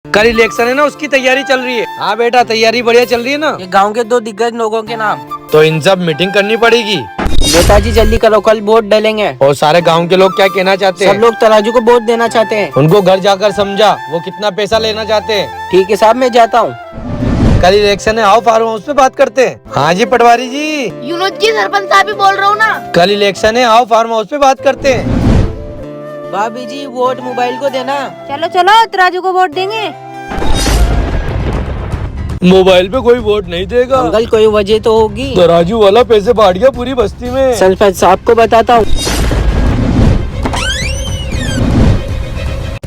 कल इलेक्शन है ना, उसकी तैयारी चल रही है। हाँ बेटा, तैयारी बढ़िया चल रही है ना। ये गांव के 2 दिग्गज लोगों के नाम। तो इन सब मीटिंग करनी पड़ेगी। नेताजी जल्दी करो, कल वोट डालेंगे। और सारे गांव के लोग क्या कहना चाहते सब हैं? लोग तराजू को वोट देना चाहते हैं। उनको घर जाकर समझा वो कितना पैसा लेना चाहते हैं। ठीक है साहब, मैं जाता हूँ। कल इलेक्शन है, आओ फार्म हाउस पे बात करते हैं। हाँ जी पटवारी जी। यूनुस जी, सरपंच साहब ही बोल रहा हूँ ना। कल इलेक्शन है, आओ फार्म हाउस पे बात करते हैं। भाभी जी, वोट मोबाइल को देना। चलो चलो, तराजू को वोट देंगे। मोबाइल पे कोई वोट नहीं देगा। अंकल, कोई वजह तो होगी। तराजू वाला पैसे बांट गया पूरी बस्ती में। सरपंच साहब को बताता हूँ।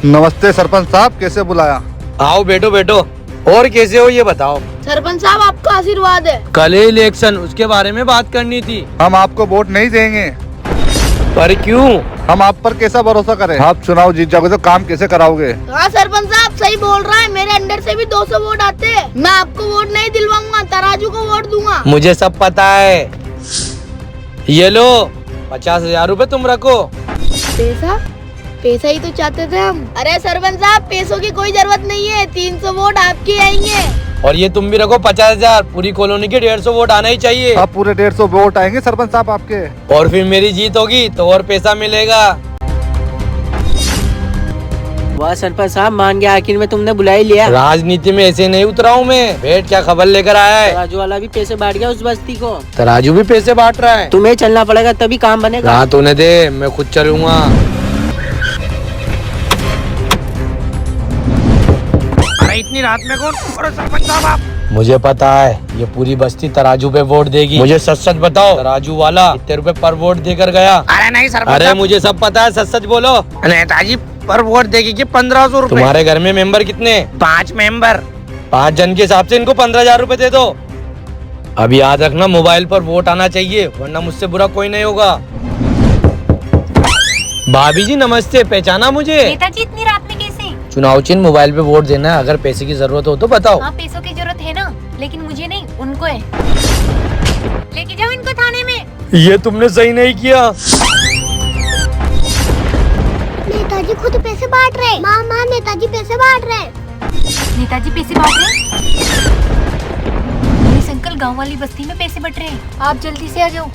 नमस्ते सरपंच साहब, कैसे बुलाया? आओ बैठो बैठो। और कैसे हो ये बताओ? सरपंच साहब, आपका आशीर्वाद है। कल है इलेक्शन, उसके बारे में बात करनी थी। हम आपको वोट नहीं देंगे। पर क्यों? हम आप पर कैसा भरोसा करें? आप चुनाव जीत जाओगे तो काम कैसे कराओगे? हाँ सरपंच साहब सही बोल रहा है, मेरे अंडर से भी 200 वोट आते हैं। मैं आपको वोट नहीं दिलवाऊंगा, तराजू को वोट दूंगा। मुझे सब पता है। ये लो 50,000 रूपए तुम रखो। पैसा पैसा ही तो चाहते थे हम। अरे सरपंच साहब, पैसों की कोई जरूरत नहीं है, 300 वोट आपके आएंगे। और ये तुम भी रखो 50,000। पूरी कॉलोनी के 150 वोट आना ही चाहिए। आप पूरे 150 वोट आएंगे सरपंच साहब आपके। और फिर मेरी जीत होगी तो और पैसा मिलेगा। वाह सरपंच साहब, मान गया, आखिर में तुमने बुला ही लिया। राजनीति में ऐसे नहीं उतरा हूँ मैं। बैठ क्या खबर लेकर आया है? तराजू वाला भी पैसे बांट गया उस बस्ती को। तराजू भी पैसे बांट रहा है। तुम्हें चलना पड़ेगा, तभी काम बनेगा। रात होने दे, मैं खुद चलूंगा। अरे इतनी रात में कौन? अरे सरपंच साहब आप। मुझे पता है ये पूरी बस्ती तराजू पे वोट देगी। मुझे सच सच बताओ, तराजू वाला कितने रुपए पर वोट देकर गया? अरे नहीं सरपंच अरे साहब। मुझे सब पता है, सच सच बोलो। नेताजी पर वोट देगी कि 1500 रुपए। तुम्हारे घर में मेंबर कितने? 5 मेंबर। 5 जन के हिसाब से इनको 15,000 रूपए दे दो। अब याद रखना, मोबाइल पर वोट आना चाहिए, वरना मुझसे बुरा कोई नहीं होगा। भाभी जी नमस्ते, पहचाना मुझे? नेताजी इतनी रात में कैसे? चुनाव चिन्ह मोबाइल पे वोट देना है। अगर पैसे की जरूरत हो तो बताओ। हाँ, पैसों की जरूरत है ना, लेकिन मुझे नहीं, उनको है। लेके जाओ इनको थाने में। ये तुमने सही नहीं किया। नेताजी खुद पैसे बांट रहे। माँ नेताजी पैसे बांट रहे। नेताजी पैसे बांट रहे हैं। पुलिस अंकल, गांव वाली बस्ती में पैसे बट रहे हैं, आप जल्दी से आ जाओ।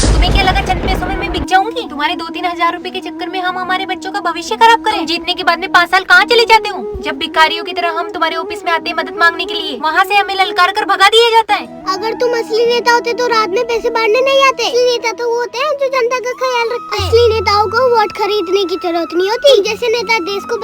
तुम्हें क्या लगा चंद पैसों में मैं बिक जाऊंगी? तुम्हारे 2-3 हजार रुपए के चक्कर में हम हमारे बच्चों का भविष्य खराब करें? जीतने के बाद में 5 साल कहाँ चले जाते हो? जब भिखारियों की तरह हम तुम्हारे ऑफिस में आते हैं मदद मांगने के लिए, वहाँ से हमें ललकार कर भगा दिया जाता है। अगर तुम असली नेता होते तो रात में पैसे बांटने नहीं आते। असली नेता तो वो होते हैं जो जनता का ख्याल रखते हैं। असली नेताओं को वोट खरीदने की जरूरत नहीं होती। जैसे नेता देश को